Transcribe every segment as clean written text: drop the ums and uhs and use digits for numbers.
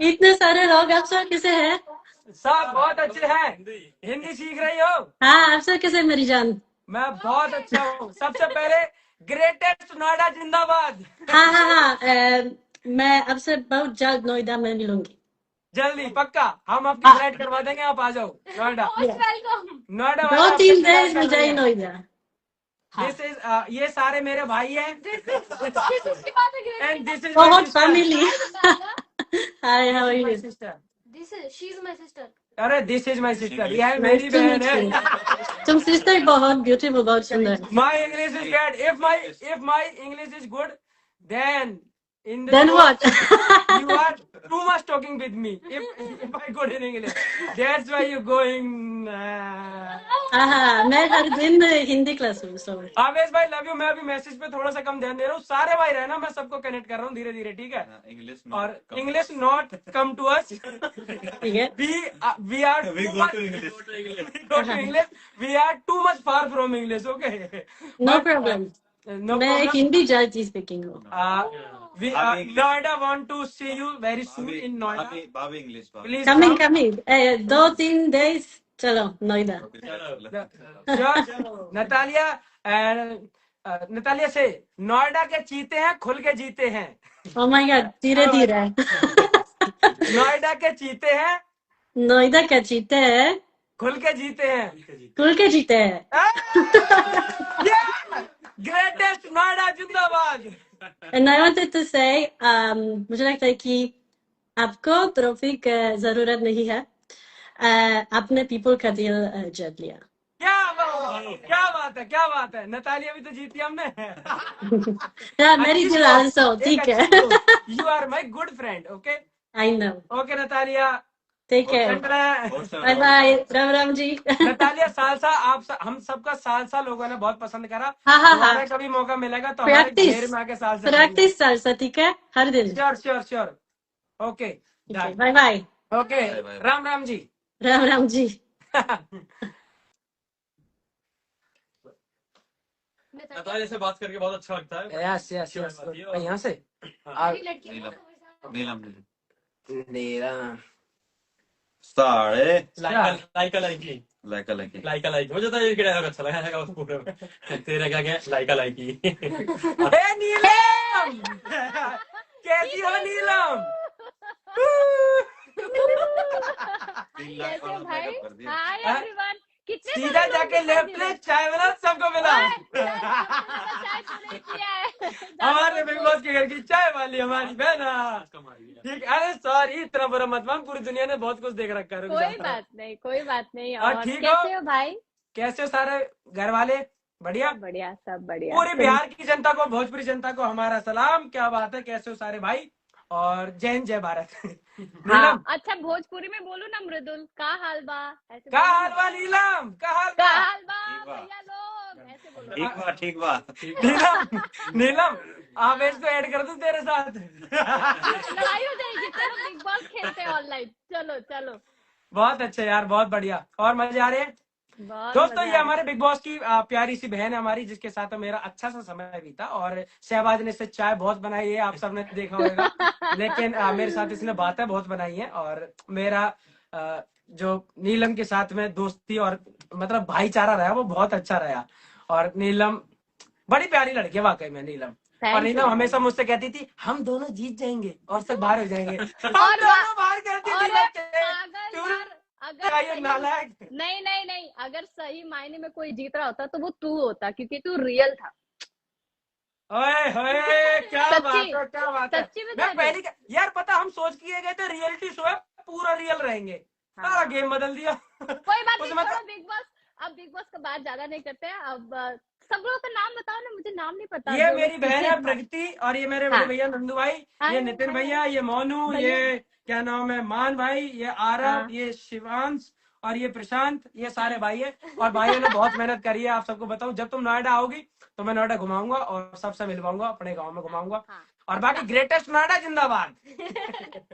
इतने सारे लोग अफसर कैसे हैं? सब बहुत अच्छे हैं। हिंदी सीख रही हो? हाँ अफसर कैसे मेरी जान? मैं बहुत अच्छा हूँ। सबसे पहले ग्रेटेस्ट नोएडा जिंदाबाद। हाँ हाँ हाँ मैं आपसे बहुत जल्द नोएडा में मिलूंगी। जल्दी पक्का हम आपकी हाँ फ्लाइट करवा देंगे, आप आ जाओ नोएडा। नोएडा वाले 2-3 आपका इंतजार डेज कर में रहे जाए हैं। नोएडा। हाँ दिस इज ये सारे मेरे भाई हैं एंड दिस इज माय बहुत सिस्टर। फैमिली। Hi how are my you? Sister. अरे दिस इज माय सिस्टर, यह नाइस मेरी टू बहन मीट है। यू। तुम सिस्टर बहुत ब्यूटीफुल, बहुत सुंदर। My English is bad. If my English is good, then in the then show what? you are too much talking with me. If I good in English, that's why you going. हाँ मैं हर दिन Hindi class हूँ सो। आवेश भाई love you. मैं अभी message पे थोड़ा सा कम ध्यान दे रहा हूँ। सारे भाई रहना, मैं सबको कनेक्ट कर रहा हूँ धीरे धीरे, ठीक है? और English not come to us. ठीक है we are go to English. We are too much far from English, okay? No But problem. no मैं problem. हिंदी जानती स्पीकिंग हूँ। We Noida want to see you very soon in Noida. भाभी English Please coming come. Coming 2-3 days चलो Noida. Sure. Natalia से नोएडा के चीते हैं खुल के जीते हैं। ओ माय गॉड धीरे धीरे। नोएडा के चीते हैं नोएडा का जीते हैं खुल के जीते हैं। खुल के जीते हैं। ग्रेटेस्ट नोएडा जिंदाबाद। And I wanted to say मुझे लगता है कि आपको ट्रॉफी की जरूरत नहीं है। आपने पीपल का दिल जीत लिया। क्या बात है। नतालिया भी तो जीती हमने। हाँ मेरी दिल आल्सो ठीक है। You are my good friend, okay? I know. Okay Natalia, take care, bye bye, Ram Ram ji. Natalia salsa हम सबका सालसा लोगों ने बहुत पसंद करा। हाँ हाँ दोबारा हाँ कभी मौका मिलेगा तो हमारे प्रैक्टिस घेर में आके सालसा प्रैक्टिस सालसा ठीक है हर दिन। Sure sure sure. Okay bye bye. Okay Ram Ram ji. Ram Ram ji. Natalia से बात करके बहुत अच्छा लगता है। Yes yes yes. यहाँ से नीलम नीलम साढ़े लाइका लाइक मुझे तो ये डायलॉग अच्छा लगा है उसको पूरे तेरा क्या क्या लाइकी हे नीलम कैसी हो नीलम? कैसे भाई? Hi everyone. कितने सीधा जाके लेफ्ट ले चाय बना सबको मिला। चाय तो नहीं किया है। हमारे बिग बॉस के घर की चाय वाली हमारी बहन। ठीक। अरे सॉरी इतना बुरा मत मान, पूरी दुनिया ने बहुत कुछ देख रखा है। कोई बात नहीं कोई बात नहीं। और और ठीक कैसे हो भाई? कैसे हो सारे घर वाले? बढ़िया बढ़िया सब बढ़िया। पूरे बिहार की जनता को, भोजपुरी जनता को हमारा सलाम। क्या बात है, कैसे हो सारे भाई? और जय हिंद जय भारत। हाँ अच्छा भोजपुरी में बोलो ना मृदुल। का हाल बा ऐसे का हाल बा नीलम? का हाल का बा? हाल बा भैया लोग ऐसे बोलो। ठीक नीलम नीलम आवेश को ऐड कर दूं तेरे साथ? लड़ाई हो जाएगी। चलो बिग बॉस खेलते हैं ऑनलाइन। चलो चलो। बहुत अच्छा यार, बहुत बढ़िया और मजे आ रहे हैं। दोस्तों ये हमारे बिग बॉस की प्यारी सी बहन है हमारी, जिसके साथ मेरा अच्छा सा समय बीता। और शहबाज ने इससे चाय बहुत बनाई है, आप सबने देखा होगा। लेकिन मेरे साथ इसने बातें बहुत बनाई है। और मेरा जो नीलम के साथ में दोस्ती और मतलब भाईचारा रहा वो बहुत अच्छा रहा। और नीलम बड़ी प्यारी लड़की है वाकई में नीलम। और नीलम हमेशा मुझसे कहती थी हम दोनों जीत जाएंगे और सब बाहर हो जाएंगे। हम दोनों बाहर करती थी। अगर नहीं अगर सही मायने में कोई जीत रहा होता तो वो तू होता, क्योंकि तू रियल था। ओए क्या बात है, क्या बात है। सच्ची में मैं पहले यार पता हम सोच किए गए थे रियलिटी शो है पूरा रियल रहेंगे। सारा गेम बदल दिया। कोई बात नहीं, छोड़ो बिग बॉस। अब बिग बॉस का बात ज्यादा नहीं करते हैं। अब सब लोगों का नाम बताओ ना, मुझे नाम नहीं पता। ये मेरी बहन है प्रगति और ये मेरे बड़े भैया नंदू भाई, ये नितिन भैया, ये मोनू, ये क्या नाम है मान भाई, ये आरव, ये शिवांश और ये प्रशांत, ये सारे भाई है। और भाइयों ने बहुत मेहनत करी है। आप सबको बताऊं जब तुम नोएडा आओगी तो मैं नोएडा घुमाऊंगा और सबसे मिलवाऊंगा, अपने गाँव में घुमाऊंगा। और बाकी ग्रेटेस्ट नोएडा जिंदाबाद।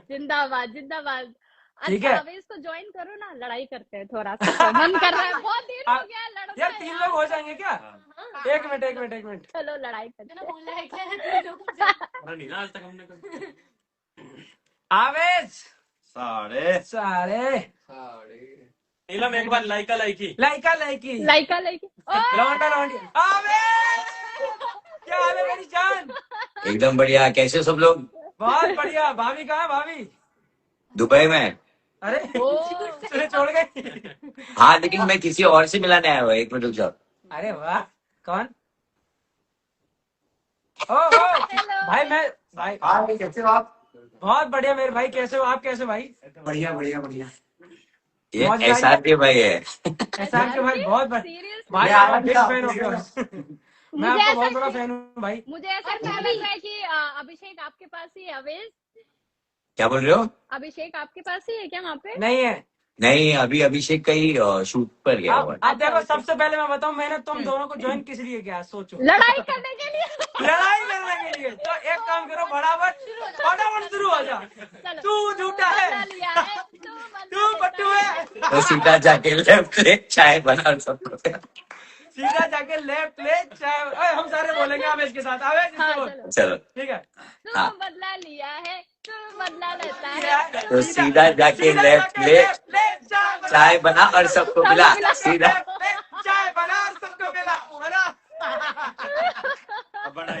जिंदाबाद जिंदाबाद। ठीक अच्छा है इसको ज्वाइन करो ना, लड़ाई करते हैं थोड़ा सा। मन कर रहा है, बहुत दिन हो गया लड़ना। यार 3 लोग हो जाएंगे क्या? एक मिनट चलो लड़ाई करते हैं। पढ़ा नहीं ना आज तक हमने कभी। आवेश साढ़े साढ़े नीलम एक बार लाइका लाइकी लाइका लाइकी लाइका लाइकी लौंडा लौंडी। आवेश क्या हाल है मेरी जान? एकदम बढ़िया। कैसे सब लोग? बहुत बढ़िया। भाभी कहाँ भाभी? दुबई में। अरे तुझे छोड़ गई? हाँ, लेकिन मैं किसी और से मिलाने आया हुआ। एक मिनट रुक जाओ। अरे वाह, कौन? ओ भाई मैं भाई हाँ, कैसे हो आप? बहुत बढ़िया मेरे भाई। कैसे हो आप? कैसे भाई? बढ़िया बढ़िया बढ़िया। ये मौज गाड़ी एसआर के भाई है। एहसान के भाई बहुत बढ़िया सीरियस भाई। ये आप आवाज बिग क्या? फैन हो yours। मैं मुझे आपका ऐसा बहुत बड़ा फैन हूँ भाई। मुझे ऐसा क्यों लग रहा है कि अभिषेक आपके पास ही है अवेश? क्या बोल रहे हो? अभिषेक आपके पास ही है क्या वहाँ पे? नहीं है। नहीं, अभी अभिषेक का ही शूट पर गया हुआ है। अब देखो, सबसे पहले मैं बताऊं, मैंने तुम दोनों को ज्वाइन किस लिए किया सोचो। लड़ाई करने के लिए। लड़ाई करने के लिए। तो एक काम करो, फटाफट शुरू हो जा। चलो, तू झूठा है, बदला लिया है, तू पट्टू है। तो सीधा जाके लेफ्ट ले चाय बना सबको। सीधा जाके लेफ्ट ले चाहे। ओए, हम सारे बोलेंगे आवेश के साथ। आवेश इससे हाँ, बोल। चलो। चलो, ठीक है। तू हाँ। बदला लिया है, तू बदला लेता है। तो सीधा जाके लेफ्ट ले चाय बना और सबको मिला। सीधा चाय बना और सबको मिला।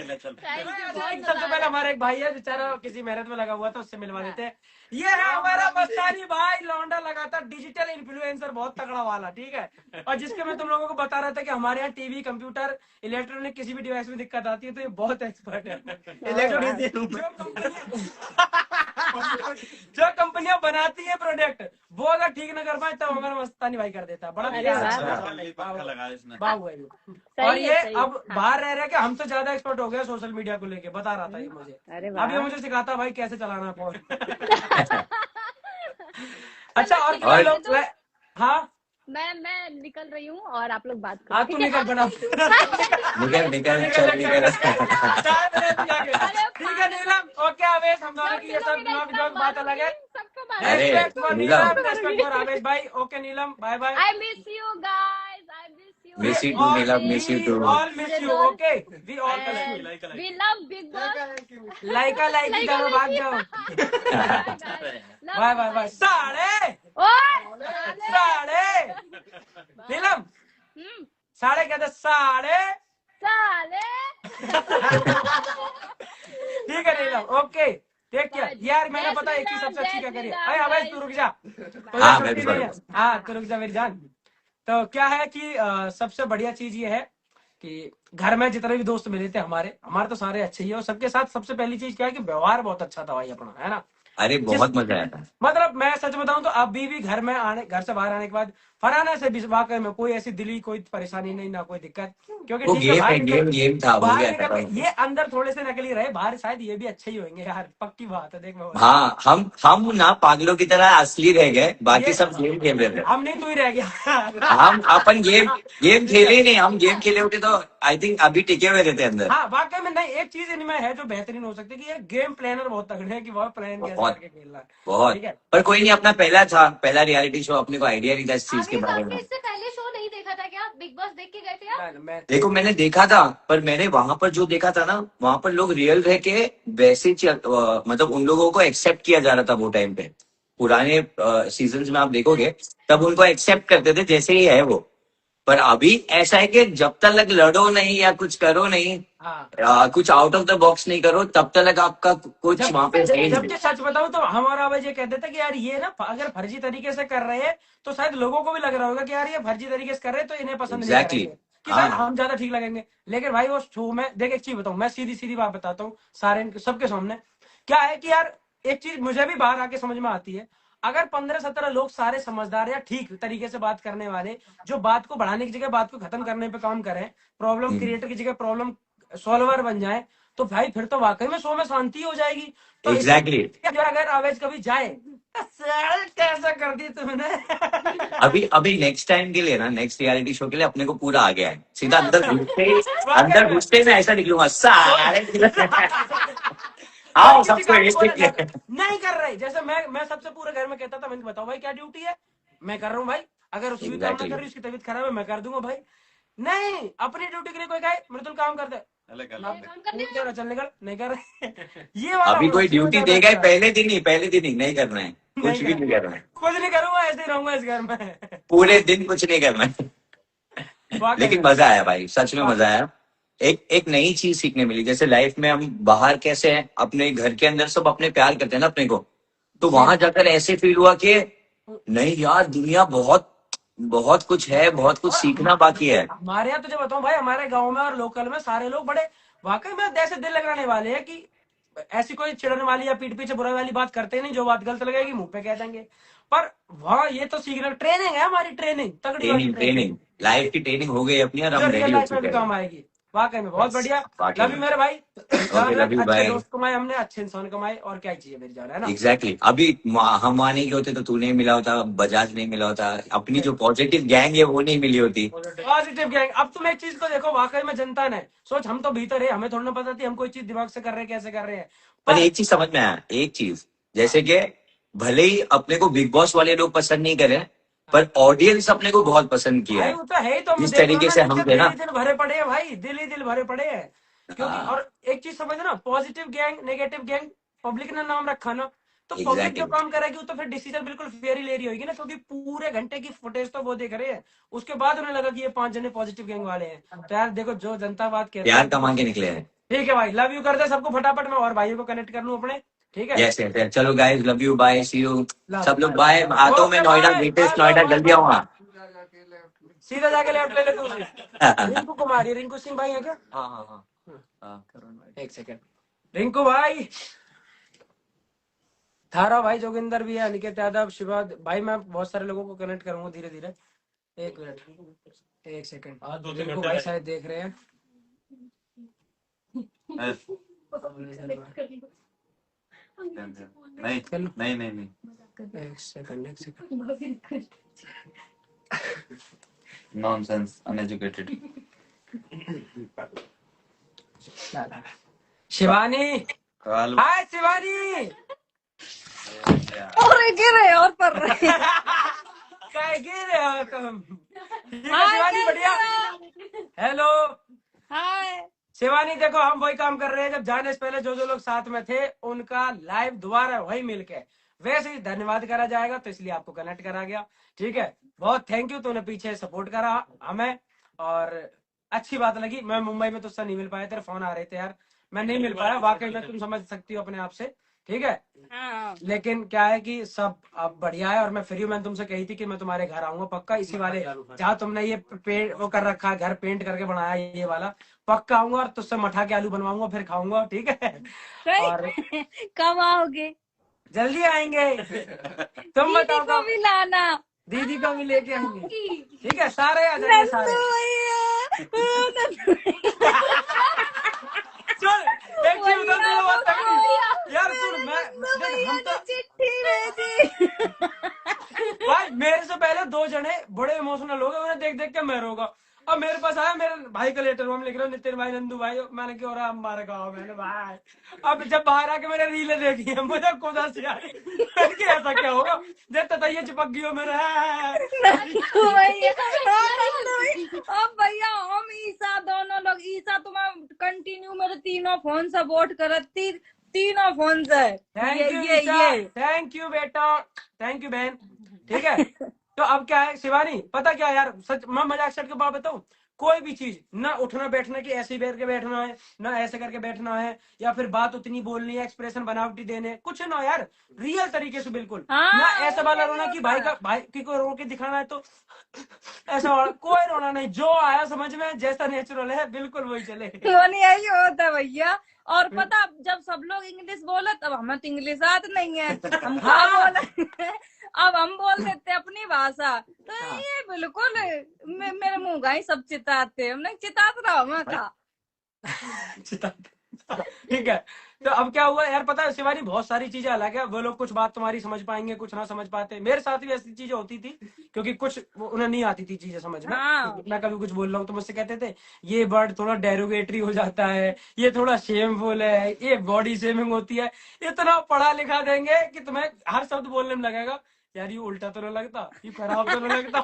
सबसे पहले हमारा एक भाई है बेचारा, किसी मेहनत में लगा हुआ था, उससे मिलवा देते हैं। ये है हमारा मस्तानी भाई, लौंडा लगातार डिजिटल इन्फ्लुएंसर बहुत तगड़ा वाला, ठीक है। और जिसके मैं तुम लोगों को बता रहा था कि हमारे यहाँ टीवी, कंप्यूटर, इलेक्ट्रॉनिक किसी भी डिवाइस में दिक्कत आती है तो ये बहुत एक्सपर्ट है। इलेक्ट्रॉनिक जो कंपनियां बनाती है प्रोडक्ट, वो अगर ठीक न कर पाए तब हमारा मस्तानी भाई कर देता है। बड़ा अरे वाह। बाबू है। सही और है, ये सही है। अब बाहर रह रहे कि हमसे ज्यादा एक्सपर्ट हो गया सोशल मीडिया को लेके, बता रहा था ये मुझे। अरे अब ये वाह। मुझे सिखाता भाई कैसे चलाना है फोन। अच्छा, और ठीक क्या है, लोग? तो हाँ मैं निकल रही हूँ और आप लोग बात करो। हाँ, तू ठीक है? निकल बना। निकल चल निकल। ठीक है नीलम, ओके आवेश, हम दोनों की ये सब जोक बात अलग है। सबको बात अरे, respect for Neelam. Neelam, respect for Avesh भाई। Okay Neelam, bye bye. I miss you guys. I miss you. Miss you too, Neelam, miss you too. All miss you. Okay, we all And we love Big Boss. लाइका लाइकी करो, भाग जाओ। Bye bye bye. साढ़े साढ़े नीलम, साढ़े कहते साढ़े। ठीक है नीलम, ओके टेक केयर। यार मैंने पता एक चीज सबसे अच्छी क्या करी है। अरे अवेश तू रुक जा। हाँ, मैं भी हाँ तू रुक जा मेरी जान। तो क्या है कि सबसे बढ़िया चीज ये है कि घर में जितने भी दोस्त मिले थे हमारे तो सारे अच्छे ही है। और सबके साथ सबसे पहली चीज क्या है कि व्यवहार बहुत अच्छा था भाई अपना, है ना। अरे बहुत मजा आया था। मतलब मैं सच बताऊं तो अभी भी घर से बाहर आने के बाद फरहाना से भी वाकई में कोई ऐसी दिली कोई परेशानी नहीं, ना कोई दिक्कत। क्योंकि वो ठीक है, गेम बाहर है, निकल- गेम था, हो बाहर गया निकल था। के ये अंदर थोड़े से नकली रहे, बाहर शायद ये भी अच्छे ही होंगे यार, पक्की बात है। देख मैं हाँ, हम ना पागलों की तरह असली रह गए, बाकी ये- सब गेम खेल रहे थे। हम नहीं, तू ही रह गया। हम अपन गेम खेले ही नहीं। हम गेम खेले होते तो आई थिंक अभी टिके हुए रहते अंदर। हाँ वाकई में। नहीं, एक चीज इनमें है जो बेहतरीन हो सकती है कि ये गेम प्लानर बहुत तगड़े हैं कि वह प्लान कैसे बहुत। करके खेलना है। बहुत। ठीक है। पर कोई नहीं, अपना पहला रियलिटी शो, अपने को आइडिया नहीं था इस चीज के आवेश, बारे आपने में। इससे पहले शो नहीं देखा था क्या? बिग बॉस देख के गए थे आप? मैं देखो, मैंने देखा था, पर मैंने वहां पर जो देखा था ना, वहां पर लोग रियल रह के वैसे मतलब उन लोगों को एक्सेप्ट किया जा रहा था वो टाइम पे। पुराने सीजन्स में आप देखोगे तब उनको एक्सेप्ट करते थे जैसे ही है वो। पर अभी ऐसा है कि जब तक लड़ो नहीं या कुछ करो नहीं, हाँ, कुछ आउट ऑफ द बॉक्स नहीं करो, तब तक आपका कुछ वहां पे सही नहीं। जबकि सच बताऊं तो हमारा आवाज ये कहते थे कि यार ये ना अगर फर्जी तरीके से कर रहे हैं तो शायद लोगों को भी लग रहा होगा कि यार ये फर्जी तरीके से कर रहे हैं तो इन्हें पसंद नहीं Exactly. करेंगे, कि शायद हाँ। हम ज्यादा ठीक लगेंगे। लेकिन भाई वो शो में देख, एक चीज बताऊं, मैं सीधी सीधी बात बताता हूँ सारे सबके सामने। क्या है कि यार एक चीज मुझे भी बाहर आके समझ में आती है, अगर 15-17 लोग सारे समझदार या ठीक तरीके से बात करने वाले, जो बात को बढ़ाने की जगह बात को खत्म करने पे काम करें, प्रॉब्लम क्रिएटर की जगह प्रॉब्लम सॉल्वर बन जाए, तो भाई फिर तो वाकई में शो में शांति हो जाएगी। तो Exactly. अगर आवेश कभी जाए कैसा कर दी तुमने। अभी नेक्स्ट टाइम के लिए ना, नेक्स्ट रियलिटी शो के लिए अपने को पूरा आ गया है। सीधा अंदर घुसते में ऐसा निकलूंगा सारे। आओ सबको नहीं कर रहे। जैसे मैं सबसे पूरे घर में कहता था, मैंने बताओ भाई क्या ड्यूटी है, मैं कर रहा हूँ भाई। अगर उसकी काम ना कर रही, उसकी तबीयत खराब है, मैं कर दूंगा भाई। नहीं, अपनी ड्यूटी के लिए कोई कहे मृदुल काम कर दे, अलग ना, अलग काम करने नहीं कर रहा, चल निकल, नहीं कर रहे। ये वाला अभी हूँ, कोई इसमें ड्यूटी ज्यादा देगा ही, अच्छा है। पहले दिन ही नहीं करना है, कुछ नहीं भी नहीं कर, करना है, कुछ नहीं करूंगा, ऐसे ही रहूंगा इस घर में। पूरे दिन कुछ नहीं करना है। वाकई लेकिन में, मजा आया भाई, सच में वाकई मजा आया। एक एक नई चीज सीखने मिली, जैसे लाइफ में हम बाहर कैसे हैं, अपने घर के अंदर सब अपने प्यार करते हैं ना अपने को, तो सेम। वहां जाकर ऐसे फील हुआ कि नहीं यार, दुनिया बहुत बहुत कुछ है, बहुत कुछ और सीखना बाकी है। हमारे यहाँ तुझे बताऊं भाई, हमारे गांव में और लोकल में सारे लोग बड़े वाकई में ऐसे दिल लगाने वाले हैं कि ऐसी कोई चिढ़ने वाली या पीठ पीछे बुराई वाली बात करते ही नहीं। जो बात गलत लगेगी मुंह पे कह देंगे। पर वहाँ ये तो सीखना, ट्रेनिंग है हमारी, ट्रेनिंग तगड़ी वाली ट्रेनिंग ट्रेनिंग, ट्रेनिंग लाइफ की ट्रेनिंग हो गई अपनी, और जो हम रियल रेडी हो लाइफ में भी चुके हैं। काम आएगी। वाकई में बहुत बस, बढ़िया। वाकई लव यू में। मेरे भाई। ओके, जहाँ लव तक यू, अच्छे बाय। दोस्त कमाए हमने, अच्छे इंसान कमाए, और क्या ही चाहिए मेरी जान, है ना। एग्जैक्टली अभी हम वहां नहीं होते तो तू नहीं मिला होता, बजाज नहीं मिला होता, अपनी जो पॉजिटिव गैंग है वो नहीं मिली होती। Positive gang. अब तुम एक चीज को देखो, वाकई में जनता ने सोच, हम तो भीतर है, हमें थोड़ा ना पता थी हम कोई चीज दिमाग से कर रहे हैं, कैसे कर रहे हैं। पर पर एक चीज समझ में आया, एक चीज, जैसे कि भले ही अपने को बिग बॉस वाले लोग पसंद नहीं करें, पर ऑडियंस अपने को बहुत पसंद किया भाई है, वो तो है ही, तो हम जिस देख रहे हो तरीके ना, से नीचे हम थे दिल ना। ही दिल भरे पड़े हैं भाई, दिल ही दिल भरे पड़े हैं। क्योंकि हाँ, और एक चीज समझ ना, positive gang negative gang, public ने नाम रखा ना, तो पब्लिक जो एग्जैक्टली। काम करेगी वो तो फिर डिसीजन बिल्कुल फेयर ही ले रही होगी ना, क्योंकि पूरे घंटे की फुटेज तो वो देख रहे हैं। उसके बाद उन्हें लगा कि ये 5 जने पॉजिटिव गैंग वाले हैं। तो यार देखो, जो जनता बात कहती है प्यार तो कमा के निकले हैं। ठीक है भाई, लव यू कर दे सबको फटाफट, मैं और भाइयों को कनेक्ट कर लूं अपने। ठीक है, यस यस, चलो guys, love you, bye, see you. Love, सब लोग बाय, आता हूँ मैं okay Noida, bye, greatest bye Noida, bye जल्दी बाय आऊंगा। सीधा जाके लेफ्ट ले ले तू। रिंकू कुमारी, रिंकू सिंह भाई है क्या? हाँ हाँ हाँ, एक सेकंड, रिंकू भाई, थारा भाई, जोगिंदर भी है, अनिकेत यादव, शिवा भाई, मैं बहुत सारे लोगों को कनेक्ट करूंगा धीरे धीरे। एक मिनट, एक सेकंड, हाँ, 2-3 रिंकू घंटे भाई लगे। शायद देख रहे हैं। नहीं चलो नहीं नहीं नहीं, एक सेकंड, एक सेकंड। Nonsense, uneducated. शिवानी, काल हाय शिवानी। और गिरे और पड़ रहे। काय गिर रहे हो तुम? ठीक है हाय, शिवानी, कैसे बढ़िया। हो? Hello hi. शिवानी, देखो हम वही काम कर रहे हैं, जब जाने से पहले जो जो लोग साथ में थे उनका लाइव दोबारा वही मिलके वैसे ही धन्यवाद करा जाएगा, तो इसलिए आपको कनेक्ट करा गया। ठीक है, बहुत थैंक यू, तूने पीछे सपोर्ट करा हमें, और अच्छी बात लगी। मैं मुंबई में तुझसे नहीं मिल पाया, तेरे फोन आ रहे थे यार, मैं नहीं मिल पाया, वाकई में तुम समझ सकती हो अपने आप से। ठीक है, हाँ। लेकिन क्या है कि सब अब बढ़िया है, और मैं फ्री हूँ। मैंने तुमसे कही थी कि मैं तुम्हारे घर आऊंगा पक्का, इसी वाले जहाँ तुमने ये पेंट वो कर रखा है, घर पेंट करके बनाया है ये वाला, पक्का आऊंगा और तुझसे मठा के आलू बनवाऊंगा, फिर खाऊंगा। ठीक है, और कब आओगे? जल्दी आएंगे। तुम दीदी बताओ को कब? भी लाना। दीदी को भी लेके आएंगे। ठीक है, सारे आ जाएंगे सारे। नंदू भैया, नंदू चल एक चीज बता, तुझे बात तगड़ी यार, सुन, मैं नंदू देख, भैया हम ने तो चिट्ठी भेजी। भाई मेरे से पहले 2 जने बड़े इमोशनल हो गए, उन्हें देख देख के मैं रोगा। अब मेरे पास आया मेरे भाई का लेटर, हम लिख रहे हो नितिन भाई, नंदू भाई, मैंने क्यों रहा हमारे गाँव, मैंने भाई। अब जब बाहर आके मैंने रीलें देखी है, मुझे खुद हंसी आ रही, मैंने कहा, ऐसा क्या होगा, जब तक ये चिपक गई हो मेरे। नंदू भैया, हाँ, नंदू भैया। अब भैया हम ईसा दोनों लोग, ईसा तुम्हें कंटिन्यू मेरे तीनों फोन सपोर्ट करती, तीनों फोन से। थैंक यू ये थैंक यू बेटा, थैंक यू बहन। ठीक है, तो अब क्या है शिवानी, पता क्या यार, सच मैं मजाक सेट के बात बताऊं, कोई भी चीज ना उठना बैठने की ऐसे बैठ के बैठना है, ना ऐसे करके बैठना है, या फिर बात उतनी बोलनी है, एक्सप्रेशन बनावटी देने, कुछ ना यार, रियल तरीके से बिल्कुल। हाँ, ना ऐसा वाला रोना कि भाई की को रो के दिखाना है, तो ऐसा वाला कोई रोना नहीं, जो आया समझ में, जैसा नेचुरल है बिल्कुल वही चले। नहीं यही होता है भैया। और पता, जब सब लोग इंग्लिश बोले तब हमें तो इंग्लिश आती नहीं है, हम क्या बोले। अब हम बोल देते अपनी भाषा, तो ये बिल्कुल मेरे मुंह का ही सब चिताते, हमने चितात रहा मैं कहा। ठीक है, तो अब क्या हुआ यार, पता है शिवानी, बहुत सारी चीजें अलग है, वो लोग कुछ बात तुम्हारी समझ पाएंगे, कुछ ना समझ पाते। मेरे साथ भी ऐसी चीजें होती थी, क्योंकि कुछ उन्हें नहीं आती थी चीजें समझ में। हाँ। मैं कभी कुछ बोल रहा हूँ तो मुझसे कहते थे ये वर्ड थोड़ा डेरोगेटरी हो जाता है, ये थोड़ा शेमफुल है, ये बॉडी शेमिंग होती है। इतना पढ़ा लिखा देंगे कि तुम्हें हर शब्द बोलने में लगेगा यार ये उल्टा तो नहीं लगता, ये खराब तो नहीं लगता।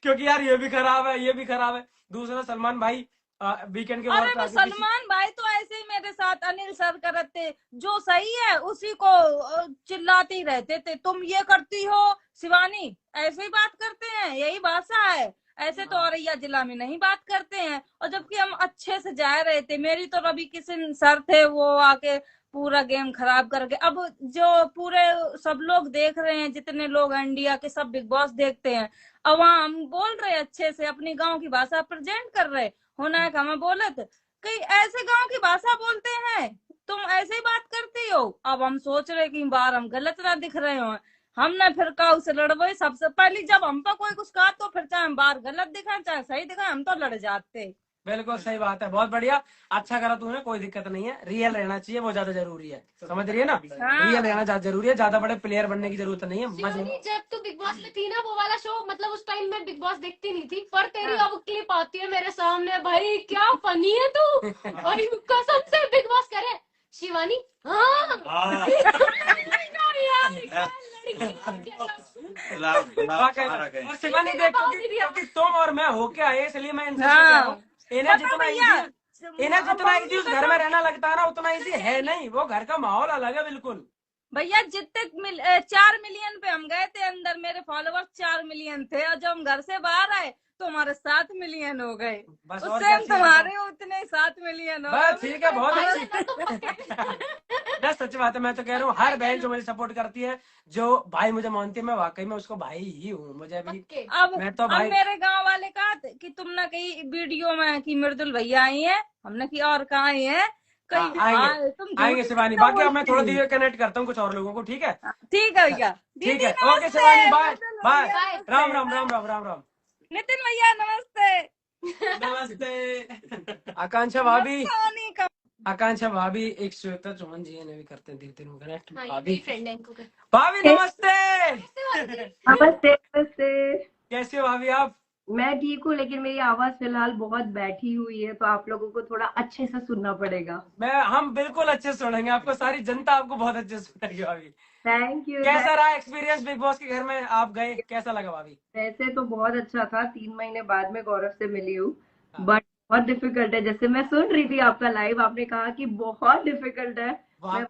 क्योंकि यार ये भी खराब है, ये भी खराब है। दूसरा, सलमान भाई वीकेंड के अरे वॉर पे वो आके किसी सलमान भाई तो ऐसे ही मेरे साथ अनिल सर करते, जो सही है उसी को चिल्लाते ही रहते थे, तुम ये करती हो शिवानी, ऐसे ही बात करते हैं, यही भाषा है, ऐसे तो औरैया जिला में नहीं बात करते हैं। और जबकि हम अच्छे से जा रहे थे, मेरी तो रवि किशन सर थे, वो आके पूरा गेम खराब करके, अब जो पूरे सब लोग देख रहे हैं, जितने लोग इंडिया के सब बिग बॉस देखते हैं, अब वहाँ हम बोल रहे अच्छे से अपनी गांव की भाषा प्रेजेंट कर रहे, होना है हमें बोलत कई ऐसे गांव की भाषा बोलते हैं, तुम ऐसे ही बात करती हो। अब हम सोच रहे कि बार हम गलत ना दिख रहे हो, हमने फिर कहा उसे लड़वाई, सबसे पहले जब हम पर कोई कुछ कहा तो फिर चाहे हम बाहर गलत दिखाए चाहे सही दिखाए, हम तो लड़ जाते। बिल्कुल सही बात है, बहुत बढ़िया, अच्छा करा तूने, कोई दिक्कत नहीं है, रियल रहना चाहिए, वो ज्यादा जरूरी है, समझ रही है ना, हाँ। रियल रहना ज्यादा जरूरी है, ज्यादा बड़े प्लेयर बनने की जरूरत नहीं है। मजे शिवानी, जब तू बिग बॉस में थी ना, वो वाला शो, मतलब उस टाइम मैं बिग बॉस देखती नहीं थी, पर तेरी अब क्लिप आती है मेरे सामने, भाई क्या फनी है तू, भाई कसम से बिग बॉस करे शिवानी। हाँ और शिवानी देख, क्योंकि तुम और मैं होके आए, इसलिए मैं इनसे कह रहा हूँ, इन्हें जितना इजी उस घर में रहना लगता है ना, उतना इजी है नहीं, वो घर का माहौल अलग है बिल्कुल। भैया जितने 4 मिलियन पे हम गए थे अंदर, मेरे फॉलोवर्स 4 मिलियन थे, और जब हम घर से बाहर आए तो हमारे 7 मिलियन हो गए, बस उससे हम तुम्हारे उतने 7 मिलियन हो गए। बस ठीक है, बहुत अच्छी ना, सच बात है, मैं तो कह रहा हूँ हर बहन जो मुझे सपोर्ट करती है, जो भाई मुझे मानती है, मैं वाकई में उसको भाई ही हूँ, मुझे भी अब मैं तो अब भाई। मेरे गांव वाले कहा कि तुम ना कहीं वीडियो में कि मृदुल भैया आई है, हमने की और कहाँ आई है, कहीं आएंगे तुम आएंगे शिवानी, बाकी अब मैं थोड़ा धीरे कनेक्ट करता हूँ कुछ और लोगों को, ठीक है? ठीक है भैया, ठीक है, दीदी ओके शिवानी, बाय नमस्ते, बाय, नमस्ते। राम राम राम राम राम राम। नितिन भैया नमस्ते। नमस्ते। आकांक्षा भाभी, सोनी का आकांक्षा भाभी, एक श्वेता चौहान जी ने भी करते हैं धीरे धीरे कनेक्ट। भाभी फ्रेंड है इनको कर। भाभी नमस्ते, नमस्ते नमस्ते। कैसे हो भाभी आप? मैं ठीक हूँ, लेकिन मेरी आवाज फिलहाल बहुत बैठी हुई है, तो आप लोगों को थोड़ा अच्छे से सुनना पड़ेगा। हम बिल्कुल अच्छे से सुनेंगे आपको, सारी जनता आपको बहुत अच्छे से सुनेगी भाभी। Thank you. कैसा रहा एक्सपीरियंस बिग बॉस के घर में, आप गए, कैसा लगा भाभी? वैसे तो बहुत अच्छा था, 3 महीने बाद में गौरव से मिली हूँ, बट बहुत डिफिकल्ट है। जैसे मैं सुन रही थी आपका लाइव, आपने कहा कि बहुत डिफिकल्ट है। मैं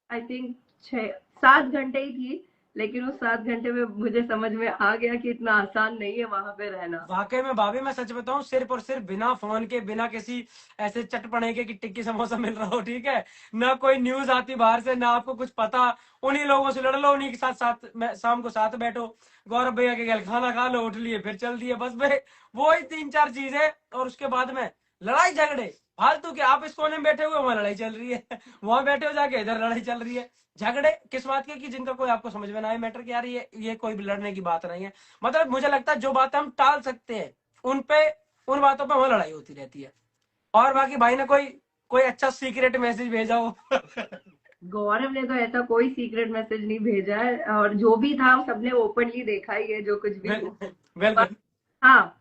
आई थिंक 6-7 घंटे ही थी, लेकिन उस 7 घंटे में मुझे समझ में आ गया कि इतना आसान नहीं है वहां पे रहना। वाकई में भाभी, मैं सच बताऊं, सिर्फ और सिर्फ बिना फोन के, बिना किसी ऐसे चटपटे के कि टिक्की समोसा मिल रहा हो, ठीक है, ना कोई न्यूज आती बाहर से, ना आपको कुछ पता, उन्हीं लोगों से लड़ लो, उन्हीं के साथ शाम को साथ बैठो, गौरव भैया के घर खाना खा लो, उठ लिए, फिर चल दिए, बस भाई वो ही 3-4 चीजें, और उसके बाद में लड़ाई झगड़े फालतू के। आप इस कोने में बैठे हुए, वहां लड़ाई चल रही है, वहां बैठे हो जाके इधर लड़ाई चल रही है, झगड़े किस बात के कि जिनका कोई आपको समझ में ना आए मैटर कि यार ये कोई भी लड़ने की बात नहीं है। मतलब मुझे लगता है जो बातें हम टाल सकते हैं, उन बातों पे वहां लड़ाई होती रहती है। और बाकी भाई ने कोई अच्छा सीक्रेट मैसेज भेजा हो? गौरव ने तो ऐसा कोई सीक्रेट मैसेज नहीं भेजा है, और जो भी था सबने ओपनली देखा ही है, जो कुछ भी। बिल्कुल। हाँ,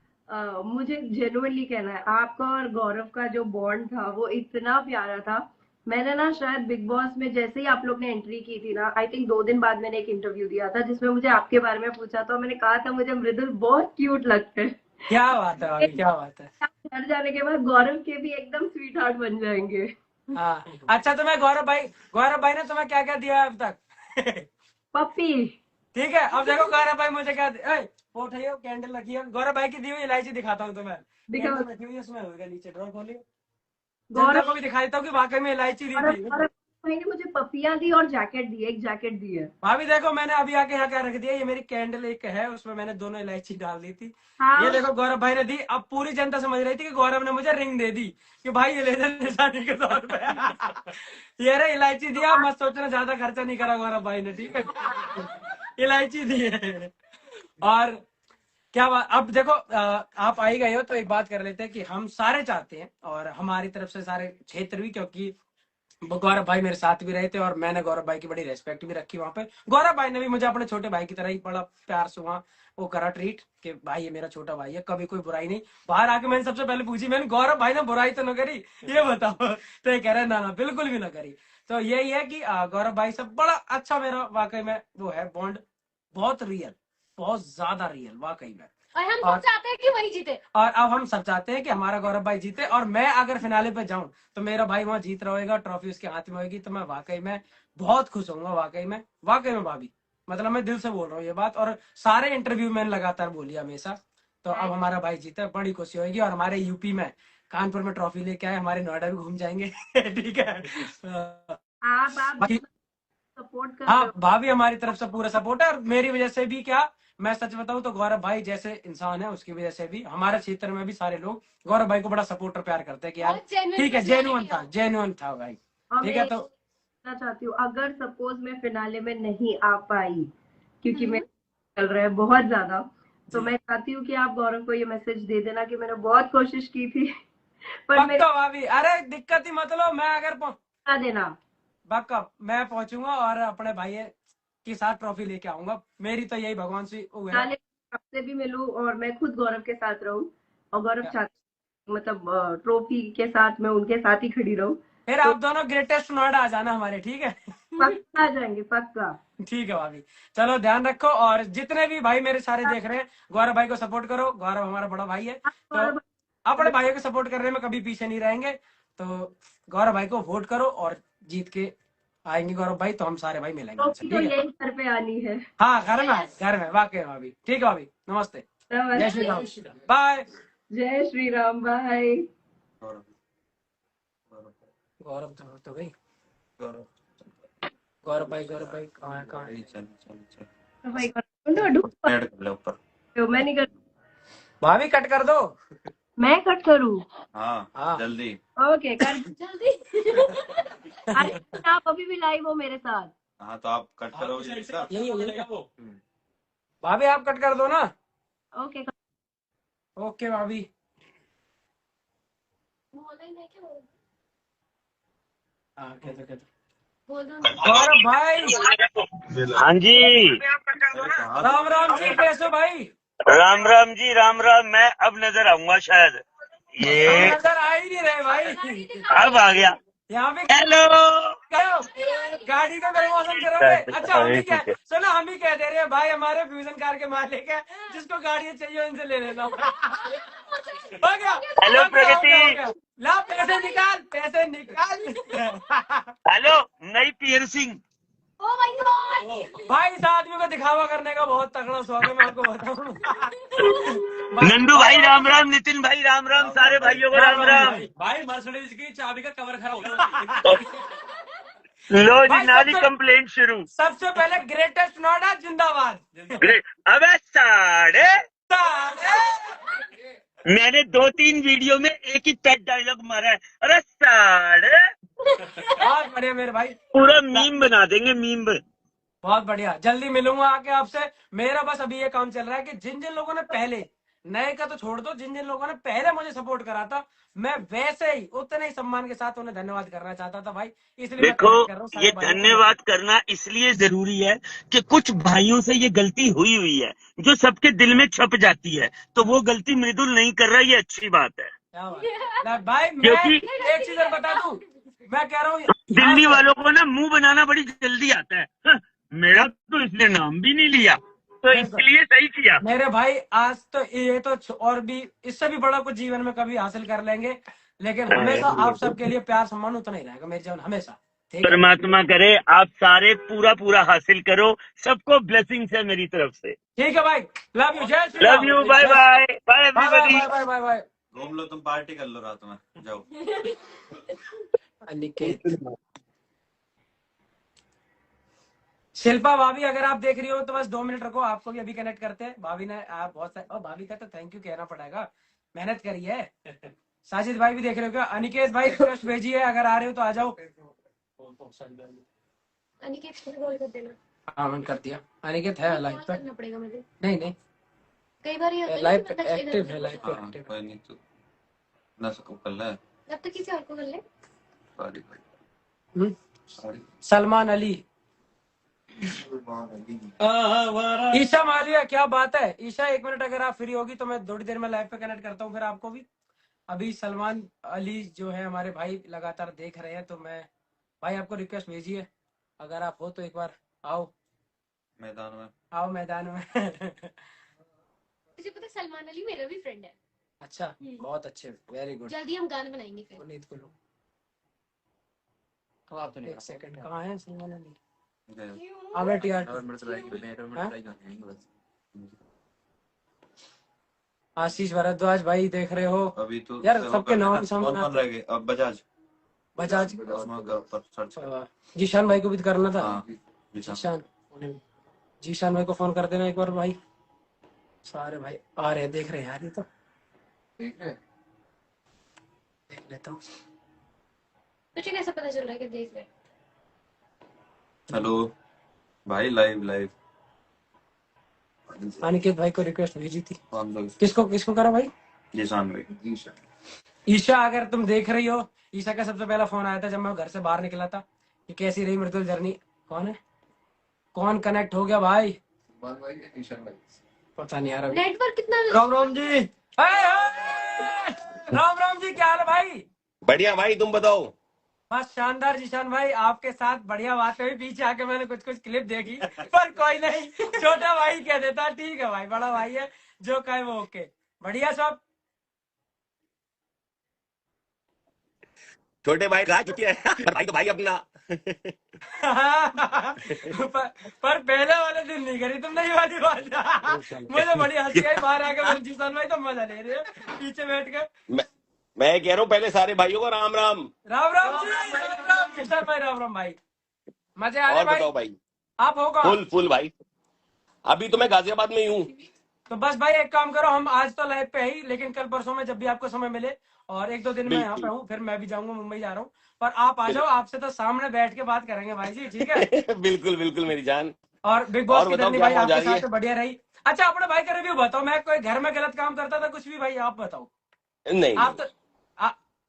मुझे जेन्युइनली कहना है, आपका और गौरव का जो बॉन्ड था वो इतना प्यारा था। मैंने ना शायद बिग बॉस में जैसे ही आप लोग ने एंट्री की थी ना, आई थिंक 2 दिन बाद मैंने एक इंटरव्यू दिया था, जिसमें मुझे आपके बारे में पूछा था, मैंने कहा था मुझे मृदुल बहुत क्यूट लगते हैं। क्या बात है भाई, क्या बात है। घर जाने के बाद गौरव के भी एकदम स्वीट हार्ट बन जाएंगे। हाँ, अच्छा, तो मैं गौरव भाई ने तुम्हें क्या क्या दिया है अब तक? पप्पी। ठीक है, अब देखो गौरव भाई मुझे क्या उठाइए, कैंडल रखिए, गौरव भाई की दी हुई इलायची दिखाता हूँ तुम्हें, कैंडल रखी हुई है, उसमें होगा नीचे, ड्रॉ खोलिए, जनता को भी दिखा देता हूँ कि वाकई में इलायची दी थी। भाई ने मुझे पपियां दी और जैकेट दी, एक जैकेट दी है। भाभी देखो, मैंने अभी आके यहाँ क्या रख दिया, ये मेरी कैंडल एक है, उसमें मैंने दोनों इलायची डाल दी थी। हाँ। ये देखो गौरव भाई ने दी। अब पूरी जनता समझ रही थी कि गौरव ने मुझे रिंग दे दी कि भाई ये ले जा निशानी के तौर पे। ये रे इलायची दिया, मत सोचना ज्यादा खर्चा नहीं करा गौरव भाई ने, ठीक है, इलायची दी है। और क्या बात, अब देखो आप आई गए हो तो एक बात कर लेते हैं कि हम सारे चाहते हैं, और हमारी तरफ से सारे क्षेत्र भी, क्योंकि गौरव भाई मेरे साथ भी रहे थे और मैंने गौरव भाई की बड़ी रेस्पेक्ट भी रखी वहां पे। गौरव भाई ने भी मुझे अपने छोटे भाई की तरह ही बड़ा प्यार से वहां वो करा ट्रीट कि भाई ये मेरा छोटा भाई है, कभी कोई बुराई नहीं। बाहर आके मैंने सबसे पहले पूछी, मैंने गौरव भाई ने बुराई तो न करी, ये बताओ? तो ये कह रहे ना बिल्कुल भी ना करी। तो यही है कि गौरव भाई से बड़ा अच्छा मेरा वाकई में वो है बॉन्ड, बहुत रियल, बहुत ज्यादा रियल वाकई में। और हम और सब चाहते हैं कि वही जीते। और अब हम सब चाहते हैं कि हमारा गौरव भाई जीते, और मैं अगर फिनाले पे जाऊं तो मेरा भाई वहां जीत रहा होगा, ट्रॉफी उसके हाथ में होगी, तो मैं वाकई में बहुत खुश होऊंगा। वाकई में भाभी, मतलब मैं दिल से बोल रहा हूँ ये बात, और सारे इंटरव्यू में लगातार बोली हमेशा। तो अब हमारा भाई जीते, बड़ी खुशी होगी, और हमारे यूपी में कानपुर में ट्रॉफी लेके आए, हमारे नोएडा भी घूम जाएंगे। ठीक है। आप बाकी सपोर्ट कर रहे हाँ, हो। भाभी हमारी तरफ से पूरा सपोर्ट है, और मेरी वजह से भी क्या, मैं सच बताऊं तो गौरव भाई जैसे इंसान है उसकी वजह से भी हमारे क्षेत्र में भी सारे लोग गौरव भाई को बड़ा सपोर्ट और प्यार करते हैं कि यार बहुत genuine ठीक है, personality जेन्युइन था भाई। और ठीक मैं है, एक तो कहना चाहती हूँ, अगर सपोज मैं फिनाले में नहीं आ पाई क्योंकि मैं चल रहा है बहुत ज्यादा, तो जी। मैं चाहती हूँ कि आप गौरव को ये मैसेज दे देना कि मैंने बहुत कोशिश की थी पर मेरे पक्का भाभी, अरे दिक्कत ही मत लो, मैं अगर बता देना। पक्का मैं पहुंचूंगा और अपने भाई के साथ ट्रॉफी लेके आऊंगा। मेरी तो यही भगवान से वो है। फिनाले में आपसे भी मिलूं और मैं खुद गौरव के साथ रहूं, और गौरव चाहते मतलब ट्रॉफी के साथ मैं उनके साथ ही खड़ी रहूं। फिर तो आप दोनों ग्रेटेस्ट नोएडा आ जाना हमारे, ठीक है। पक्का आ जाएंगे, पक्का। ठीक है भाभी, चलो ध्यान रखो, और जितने भी भाई मेरे सारे देख रहे हैं, गौरव भाई को सपोर्ट करो, गौरव हमारा बड़ा भाई है, तो गौरव अपने भाइयों को सपोर्ट करने में कभी पीछे नहीं रहेंगे। तो गौरव भाई को वोट करो, और जीत के आएंगे गौरव भाई, तो हम सारे भाई मिलेंगे उनसे, ट्रॉफी तो ठीक है। यही घर पे आनी है। हाँ, घर में वाकई भाभी। ठीक है भाभी, नमस्ते, जय श्री राम, बाय। जय श्री राम, बाय। गौरव तो गई, गौरव गौरव भाई कहाँ है? तो भाई ढूंढो, मैं नहीं कर, भाभी कट कर दो। मैं कट करूँ? हाँ जल्दी। ओके, कर। जल्दी। अरे आप अभी भी लाइव हो मेरे साथ? हाँ तो आप कट करोगे इसका? यही वो। भाभी आप कट कर दो ना। ओके, ओके भाभी। ऑनलाइन है क्या वो? हाँ, कहते बोल दो। गौरव भाई, हाँ जी, राम राम जी, कैसे हो भाई? राम राम जी, राम राम। मैं अब नजर आऊंगा शायद, हम ये नजर आ ही नहीं रहे भाई। अब आ गया। यहाँ पे हेलो। गए हो? गाड़ी का प्रमोशन करोगे? अच्छा, हम ही ठीक है। सुनो, हम ही कह दे रहे हैं भाई, हमारे फ्यूजन कार के मालिक है, जिसको गाड़ी चाहिए इनसे ले लेना। हो गया, हेलो हो गया, हो गया, हो प्रगति। गया। ला पैसे निकाल, पैसे निकाल। हेलो नई पियर्सिंग। Oh my God. भाई इस आदमी को दिखावा करने का बहुत तगड़ा शौक है, मैं आपको बताऊं। नंदू भाई राम राम, नितिन भाई राम राम, सारे भाइयों को राम राम। भाई मर्सिडीज की चाबी का कवर खराब हो गया। लो जी, भाई, नाली कंप्लेंट शुरू। सबसे पहले ग्रेटेस्ट नोएडा जिंदाबाद। ग्रेट। अबे साढ़े, मैंने 2-3 वीडियो में एक ही पेट डायलॉग मारा है। अरे साढ़े, बहुत बढ़िया मेरे भाई, पूरा मीम बना देंगे, मीम। बहुत बढ़िया। जल्दी मिलूंगा आके आपसे। मेरा बस अभी ये काम चल रहा है कि जिन जिन लोगों ने पहले, नए का तो छोड़ दो, जिन जिन लोगों ने पहले मुझे सपोर्ट करा था, मैं वैसे ही उतने ही सम्मान के साथ उन्हें धन्यवाद करना चाहता था भाई, इसलिए मैं देखो, कनेक्ट कर रहा हूँ सारे ये भाइयों को। धन्यवाद करना इसलिए जरूरी है कि कुछ भाइयों से ये गलती हुई है जो सबके दिल में छप जाती है, तो वो गलती मृदुल नहीं कर रहा, ये अच्छी बात है। क्या बात है? भाई मैं क्योंकि एक चीज और बता दूं, मैं कह रहा हूँ दिल्ली वालों को ना मुंह बनाना बड़ी जल्दी आता है। हाँ, मेरा तो इसने नाम भी नहीं लिया, तो इसलिए सही किया। मेरे भाई, आज तो ये तो और भी, इससे भी बड़ा कुछ जीवन में कभी हासिल कर लेंगे, लेकिन हमेशा आप सबके लिए प्यार सम्मान उतना ही रहेगा मेरे जीवन हमेशा। ठीक है, परमात्मा करे आप सारे पूरा पूरा हासिल करो, सबको ब्लेसिंग्स है मेरी तरफ से। ठीक है भाई, लव यू, जय Shri love Ram. You, bye bye, bye bye everybody. Bye bye bye. घूम लो, तुम पार्टी कर लो रात में, जाओ। अनिकेत, शिल्पा भाभी, अगर आप देख रही हो तो बस 2 मिनट रखो, आपको भी अभी कनेक्ट करते हैं। भाभी ने आप बहुत सारे, और भाभी का तो थैंक यू कहना पड़ेगा, मेहनत करी है। साजिद भाई भी देख रहे हो क्या? अनिकेत भाई रिक्वेस्ट भेजी है, अगर आ रहे हो तो आ जाओ। अनिकेत को कॉल कर देना। हाँ, मैंने कर दिया। अनिकेत है लाइव पे? करना पड़ेगा मुझे। नहीं, कई बार ये होता है लाइव कि बंदा एक्टिव इधर- है, लाइव पे हाँ, एक्टिव। कोई नहीं, तो ना सको कर ले। जब तक किसी और को कर ले। सॉरी भाई, सॉरी। सलमान अली, ईशा मालिया, क्या बात है ईशा, 1 मिनट अगर आप फ्री होगी तो मैं थोड़ी देर में लाइव पे कनेक्ट करता हूँ, फिर आपको भी। अभी सलमान अली जो है हमारे भाई लगातार देख रहे हैं, तो मैं भाई आपको रिक्वेस्ट भेजी है, अगर आप हो तो एक बार आओ मैदान में। आओ मैदान में। तुझे पता है सलमान अली मेरा भी फ्रेंड है। अच्छा, बहुत अच्छे, वेरी गुड। जल्दी हम गाने बनाएंगे फिर। पुनीत को लो। अब आप तो नहीं एक सेकंड, कहाँ है सलमान अली? क्यों? अब यार, आशीष भारद्वाज भाई देख रहे हो अभी तो यार, सबके नाम सामने कौन रह गए? अब बजाज बजाज। पर सर्च जीशान भाई को भी करना था। हाँ जीशान भाई को फोन कर देना एक बार भाई। सारे भाई आ रहे हैं, देख रहे हैं यार, ये तो देख लेता हूँ। तुझे कैसे पता चल रहा है कि देख रहे? हेलो भाई, लाइव अनिकेत भाई को रिक्वेस्ट भेजी थी। कौन लोग? किसको करा भाई? जीशान भाई। ईशा, अगर तुम देख रही हो, ईशा का सबसे पहला फोन आया था जब मैं घर से बाहर निकला था कि कैसी रही मृदुल जर्नी। कौन है, कौन कनेक्ट हो गया भाई? पता नहीं यार। नेटवर्क कितना? राम जी। राम जी, क्या हाल है भाई? बढ़िया भाई, तुम बताओ। बस शानदार जीशान भाई, आपके साथ बढ़िया बात हुई। पीछे आके मैंने कुछ क्लिप देखी, पर कोई नहीं, छोटा भाई कह देता ठीक है भाई, बड़ा भाई है, जो कहे वो ओके, बढ़िया सब। छोटे भाई कहा चुकी है भाई तो भाई अपना पर पहले वाले दिन नहीं करी तुमने ये वाली बात। मुझे बड़ी हंसी आई, बाहर आके मैंने जीशान भाई तो मजा ले रहे हो पीछे बैठ के। मैं कह रहा हूँ पहले सारे भाइयों को राम राम। राम राम जी, राम राम जीशान भाई, राम राम भाई, मजे आ रहे और भाई? बताओ भाई। आप होगा फुल भाई, अभी तो मैं गाजियाबाद में ही हूँ। तो बस भाई एक काम करो, हम आज तो लाइव पे ही, लेकिन कल परसों में जब भी आपको समय मिले, और एक दो दिन में यहाँ पे हूँ, फिर मैं भी जाऊंगा, मुंबई जा रहा हूँ, पर आप आ जाओ, आपसे तो सामने बैठ के बात करेंगे भाई जी, ठीक है? बिल्कुल मेरी जान। और बिग बॉस और की बताओ जर्नी क्या भाई मजा आ आपके रही है? साथ बढ़िया रही। अच्छा, अपने भाई का रिव्यू बताओ। मैं कोई घर में गलत काम करता था कुछ भी भाई, आप बताओ। नहीं, आप तो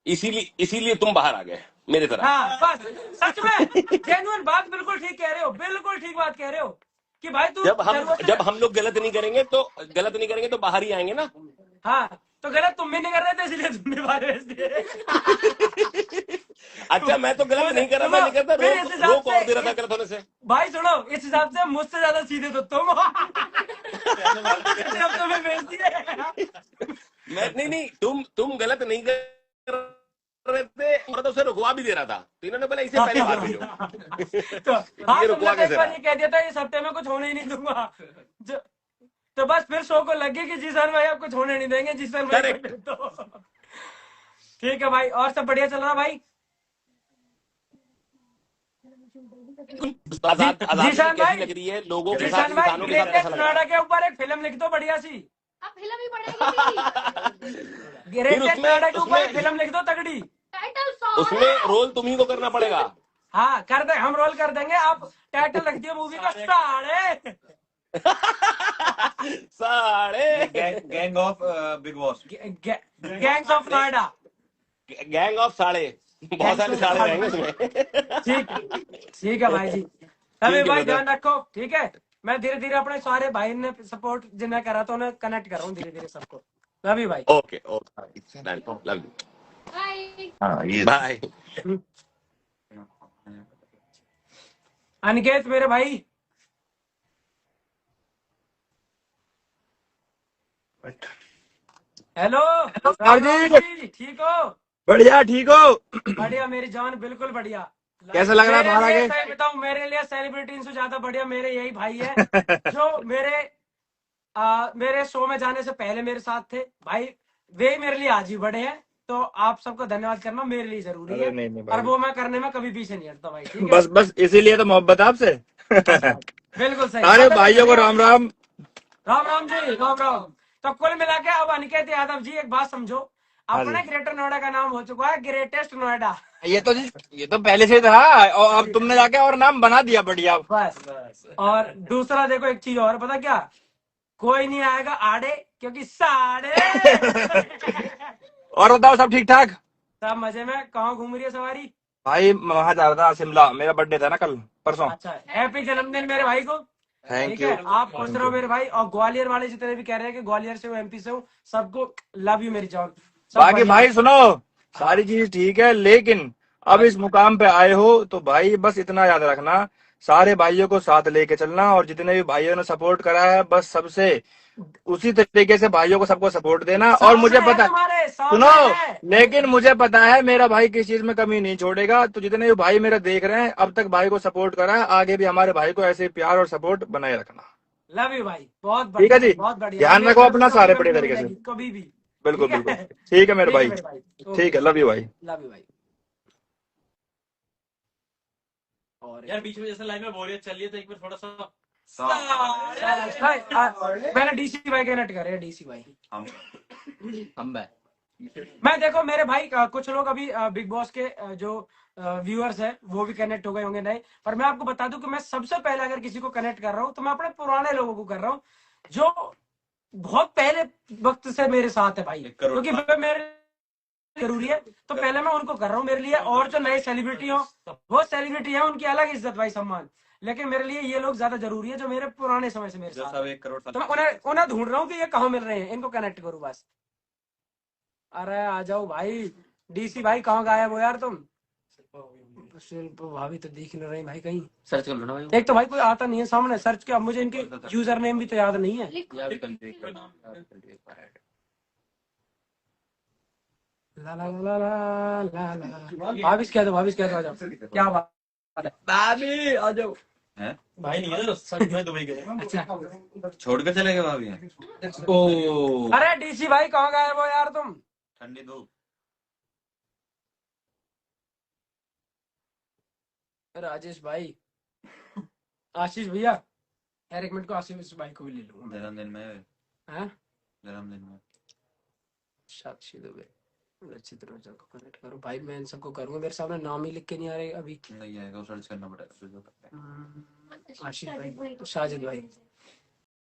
इसीलिए तुम बाहर आ गए मेरे तरह। हाँ बस, सच में जेन्युइन बात, बिल्कुल ठीक कह रहे हो, बिल्कुल ठीक बात कह रहे हो कि भाई तू जब हम लोग गलत नहीं करेंगे तो बाहर ही आएंगे ना। हाँ, तो गलत तुम भी नहीं कर रहे थे, इसलिए तुम भी बाहर भेज दिए। अच्छा, मैं तो गलत नहीं कर रहा, मैं नहीं करता, रोक और दे रहा था गलत होने से। भाई सुनो, इस हिसाब से मुझसे ज्यादा सीधे तो तुम जब तुम्हें भेज दिए। मैं नहीं, तुम गलत नहीं कर रहे थे, और तो उसे रुकवा भी दे रहा था, तो इन्होंने बोला इसे पहले बाहर भेजो। तो हाँ, ये रुकवा तुमने कैसे एक बार ये कह दिया था इस हफ्ते में कुछ होने ही नहीं दूंगा, तो बस फिर शो को लगे कि जीशान भाई आप कुछ होने नहीं देंगे, जीशान भाई तो ठीक है भाई। और सब बढ़िया चल रहा भाई? जीशान भाई लग रही है लोगों के साथ, इंसानों के साथ कैसा लग रहा है? के ऊपर एक फिल्म लिख दो बढ़िया सी। अब फिल्म ही पड़ेगी। ग्रेटेस्ट नोएडा के ऊपर एक फिल्म लिख दो तगड़ी, टाइटल सॉन्ग उसमें रोल तुम्ही को करना पड़ेगा। हाँ कर दे, हम रोल कर देंगे, आप टाइटल रख दियो मूवी का, साढ़े gang of big boss, gangs of Noida, gang of साढ़े, बहुत सारे साढ़े रहेंगे उसमें। ठीक है भाई जी। अभी भाई ध्यान रखो, ठीक है? मैं धीरे धीरे अपने सारे भाई ने सपोर्ट जिन्हें करा तो उन्हें कनेक्ट कर रहा हूँ धीरे धीरे सबको। लव यू भाई। Okay love you, bye. Aniket मेरे भाई, हेलो जी, ठीक हो? बढ़िया, ठीक हो? बढ़िया मेरी जान, बिल्कुल बढ़िया। कैसा लग रहा है बाहर आके? सही बताऊं, मेरे लिए सेलिब्रिटी से ज्यादा बढ़िया मेरे यही भाई है जो मेरे शो में जाने से पहले मेरे साथ थे भाई, वे मेरे लिए आज ही बड़े हैं, तो आप सबको धन्यवाद करना मेरे लिए जरूरी है। नहीं और वो मैं करने में कभी पीछे नहीं हटता भाई, ठीक है? बस इसीलिए तो मोहब्बत आपसे। बिल्कुल सही। अरे भाइयों को राम राम। राम राम जी, राम राम। तो कुल मिला के अब अनिकेत यादव जी एक बात समझो, अपने ग्रेटर नोएडा का नाम हो चुका है ग्रेटेस्ट नोएडा। ये तो पहले से था, और अब तुमने जाके और नाम बना दिया बढ़िया। बस। और दूसरा देखो एक चीज और, पता क्या? कोई नहीं आएगा आड़े, क्योंकि साढ़े। और बताओ, सब ठीक ठाक? सब मजे में। कहाँ घूम रही है सवारी? भाई वहां जा रहा था, शिमला। मेरा बर्थडे था ना कल परसों। अच्छा, हैप्पी जन्मदिन मेरे भाई को। Thank you. आप खुश रहो मेरे भाई, और ग्वालियर वाले जितने भी कह रहे हैं कि ग्वालियर से हूँ, एमपी से हूँ, सबको लव यू मेरी जान। बाकी भाई सुनो, सारी चीज ठीक है, लेकिन अब इस मुकाम पे आए हो तो भाई बस इतना याद रखना सारे भाइयों को साथ लेके चलना, और जितने भी भाइयों ने सपोर्ट करा है बस सबसे उसी तरीके से भाइयों को सबको सपोर्ट देना। और मुझे पता, सुनो, लेकिन मुझे पता है मेरा भाई किस चीज में कमी नहीं छोड़ेगा। तो जितने भी भाई मेरा देख रहे हैं, अब तक भाई को सपोर्ट करा है, आगे भी हमारे भाई को ऐसे प्यार और सपोर्ट बनाए रखना। लव यू भाई, बहुत ठीक है जी, बहुत बढ़िया। ध्यान रखो अपना सारे बड़े तरीके से, कभी भी। बिल्कुल बिल्कुल। ठीक है मेरे भाई, ठीक है, लव यू भाई। लव यू भाई। और यार बीच में जैसे लाइव में बोरियत चल रही है तो एक बार थोड़ा सा मैंने डीसी भाई के नेट करे, डीसी भाई हम मैं देखो मेरे भाई कुछ लोग अभी बिग बॉस के जो व्यूअर्स है वो भी कनेक्ट हो गए होंगे नहीं, पर मैं आपको बता दूं कि मैं सबसे पहले अगर किसी को कनेक्ट कर रहा हूं तो मैं अपने पुराने लोगों को कर रहा हूं जो बहुत पहले वक्त से मेरे साथ है भाई, क्योंकि मेरे जरूरी है तो पहले मैं उनको कर रहा हूँ मेरे लिए। और जो नए सेलिब्रिटी हो वो सेलिब्रिटी है, उनकी अलग इज्जत भाई, सम्मान, लेकिन मेरे लिए ये लोग ज्यादा जरूरी है जो मेरे पुराने समय से मेरे साथ। 1 करोड़ तो मैं उन्हें ढूंढ रहा हूँ कि ये कहाँ मिल रहे हैं, इनको कनेक्ट करूँ बस। अरे आ जाओ भाई, डीसी भाई कहाँ गायब हो यार तुम? शिल्प भाभी तो दिख नहीं रही भाई, कहीं सर्च कर लो ना भाई। एक तो भाई कोई आता नहीं है सामने सर्च के, अब मुझे इनके यूजर नेम भी तो याद नहीं है। ला ला ला ला ला ला भाविश कह दो, भाविश कह दो, आ जाओ। क्या बात है भाभी, आ जाओ। हैं? भाई नहीं है सच में दुबई गए। अच्छा, छोड़कर चले गए भाभी? ओ अरे डीसी भाई कहाँ गायब हो यार तुम? ठंडी धूप। राजेश भाई, आशीष भैया, यार एक मिनट को आशीष भाई को भी ले लूंगा। जन्मदिन में हैं? जन्मदिन में साक्षी दुबे, रचित रोजा को कनेक्ट करो भाई, मैं इन सबको करूंगा। मेरे सामने नाम ही लिख के नहीं आ रहे अभी। नहीं आएगा, सर्च करना पड़ेगा। आशीष भाई, साजिद भाई,